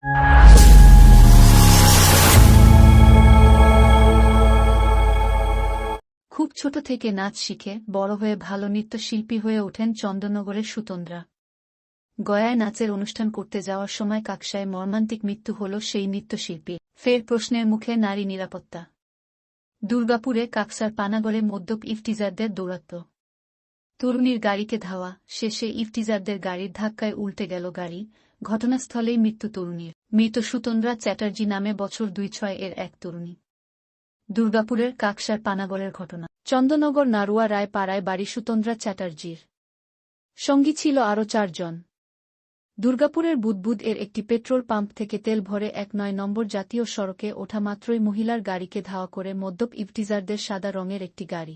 খুব ছোট থেকে নাচ শিখে বড় হয়ে ভালো নৃত্যশিল্পী হয়ে ওঠেন চন্দননগরের সুতন্দ্রা। গয়ায় নাচের অনুষ্ঠান করতে যাওয়ার সময় কাকসায় মর্মান্তিক মৃত্যু হল সেই নৃত্যশিল্পী। ফের প্রশ্নের মুখে নারী নিরাপত্তা। দুর্গাপুরে কাকসার পানাগড়ে মদ্যপ ইফতিজারদের দৌরাত্ম্য। তরুণীর গাড়িকে ধাওয়া শেষে ইফতিজারদের গাড়ির ধাক্কায় উল্টে গেল গাড়ি। ঘটনাস্থলেই মৃত্যু তরুণীর। মৃত সুতন্দ্রা চ্যাটার্জি নামে বছর ২৬ এর এক তরুণী। দুর্গাপুরের কাকসার পানাগড়ের ঘটনা। চন্দননগর নারুয়া রায় পাড়ায় বাড়ি সুতন্দ্রা চ্যাটার্জির। সঙ্গী ছিল আরও ৪ জন। দুর্গাপুরের বুদবুদ এর একটি পেট্রোল পাম্প থেকে তেল ভরে ১৯ নম্বর জাতীয় সড়কে ওঠা মাত্রই মহিলার গাড়িকে ধাওয়া করে মদ্যপ ইফতিজারদের সাদা রঙের একটি গাড়ি।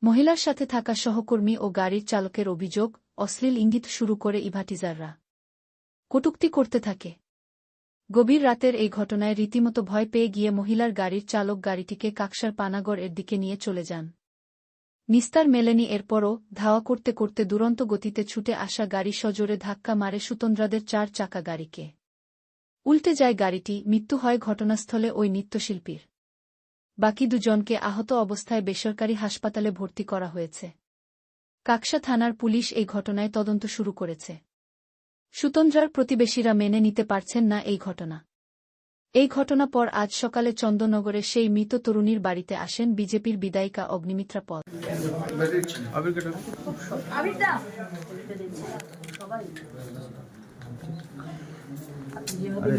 মহিলার সাথে থাকা সহকর্মী ও গাড়ির চালকের অভিযোগ, অশ্লীল ইঙ্গিত শুরু করে ইভটিজাররা কটূক্তি করতে থাকে। গভীর রাতের এই ঘটনায় রীতিমতো ভয় পেয়ে গিয়ে মহিলার গাড়ির চালক গাড়িটিকে কাকসার পানাগড় এর দিকে নিয়ে চলে যান। নিস্তার মেলেনি এরপরও ধাওয়া করতে করতে দুরন্ত গতিতে ছুটে আসা গাড়ি সজোরে ধাক্কা মারে সুতন্দ্রাদের ৪ চাকা গাড়িকে। উল্টে যায় গাড়িটি। মৃত্যু হয় ঘটনাস্থলে ওই নৃত্যশিল্পীর। বাকি ২ জনকে আহত অবস্থায় বেসরকারি হাসপাতালে ভর্তি করা হয়েছে। কাকসা থানার পুলিশ এই ঘটনায় তদন্ত শুরু করেছে। সুতন্দ্রার প্রতিবেশীরা মেনে নিতে পারছেন না এই ঘটনা। এই ঘটনা পর আজ সকালে চন্দননগরে সেই মৃত তরুণীর বাড়িতে আসেন বিজেপির বিধায়িকা অগ্নিমিত্রা পল।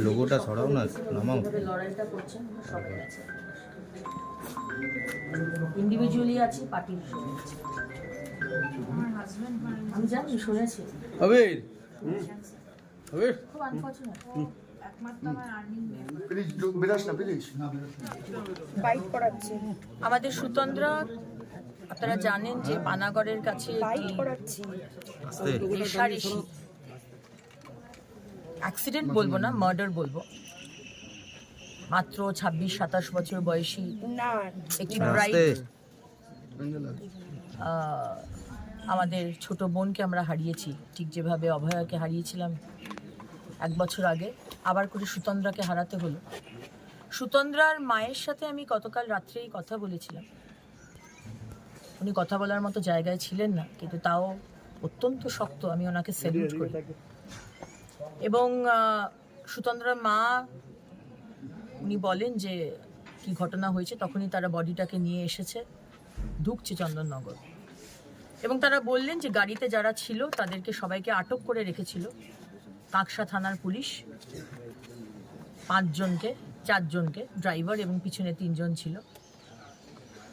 লোগোটা ছড়াও না, নামাও। ইন্ডিভিজুয়ালি আছে, পার্টির আমি জানি, শুনেছি। খুব আনফরচুনেট। আমাদের সুতন্দ্রা, আপনারা জানেন যে পানাগড়ের কাছে রেশারেশি অ্যাক্সিডেন্ট বলবো না, মার্ডার বলবো। মাত্র ২৬-২৭ বছর বয়সী একটি ব্রাইট আমাদের ছোট বোনকে আমরা হারিয়েছি, ঠিক যেভাবে অভয়াকে হারিয়েছিলাম ১ বছর আগে। আবার করে সুতন্দ্রাকে হারাতে হলো। সুতন্দ্রার মায়ের সাথে আমি গতকাল রাত্রেই কথা বলেছিলাম। উনি কথা বলার মতো জায়গায় ছিলেন না, কিন্তু তাও অত্যন্ত শক্ত, আমি ওনাকে স্যালুট করি। এবং সুতন্দ্রার মা উনি বলেন যে কি ঘটনা হয়েছে, তখনই তারা বডিটাকে নিয়ে এসেছে, ঢুকছে চন্দননগর। এবং তারা বললেন যে গাড়িতে যারা ছিল তাদেরকে সবাইকে আটক করে রেখেছিল কাকসা থানার পুলিশ। ৫ জনকে, ৪ জনকে, ড্রাইভার এবং পিছনে ৩ জন ছিল।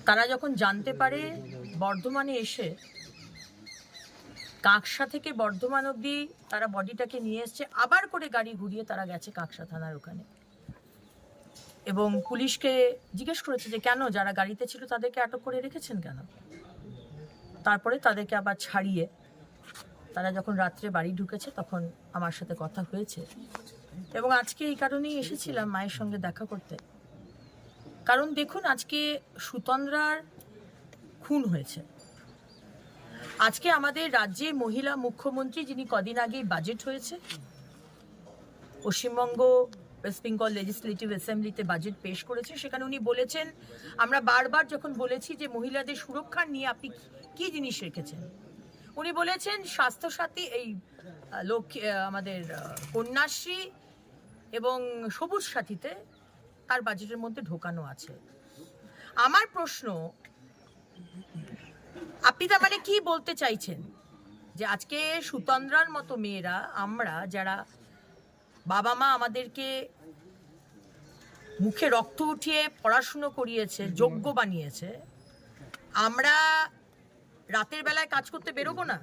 তারা যখন জানতে পারে বর্ধমানে এসে কাকসা থেকে বর্ধমান অবধি তারা বডিটাকে নিয়ে এসছে, আবার করে গাড়ি ঘুরিয়ে তারা গেছে কাকসা থানার ওখানে এবং পুলিশকে জিজ্ঞেস করেছে যে কেন যারা গাড়িতে ছিল তাদেরকে আটক করে রেখেছেন কেন। তারপরে তাদেরকে আবার ছাড়িয়ে তারা যখন রাত্রে বাড়ি ঢুকেছে তখন আমার সাথে কথা হয়েছে। এবং আজকে এই কারণেই এসেছিলাম মায়ের সঙ্গে দেখা করতে। কারণ দেখুন, আজকে সুতন্দ্রার খুন হয়েছে। আজকে আমাদের রাজ্যে মহিলা মুখ্যমন্ত্রী, যিনি কদিন আগেই বাজেট হয়েছে, পশ্চিমবঙ্গ ওয়েস্ট বেঙ্গল লেজিসলেটিভ অ্যাসেম্বলিতে বাজেট পেশ করেছে, সেখানে উনি বলেছেন, আমরা বারবার যখন বলেছি যে মহিলাদের সুরক্ষা নিয়ে আপনি কি জিনিস রেখেছেন, উনি বলেছেন স্বাস্থ্যসাথী, এই আমাদের কন্যাশ্রী এবং সবুজ সাথীতে তার বাজেটের মধ্যে ঢোকানো আছে। আমার প্রশ্ন, আপনি তার মানে কি বলতে চাইছেন যে আজকে সুতন্দ্রার মতো মেয়েরা, আমরা যারা বাবা মা আমাদেরকে মুখে রক্ত উঠিয়ে পড়াশুনো করিয়েছে, যোগ্য বানিয়েছে, আমরা রাতের বেলায় কাজ করতে বেরোবো না?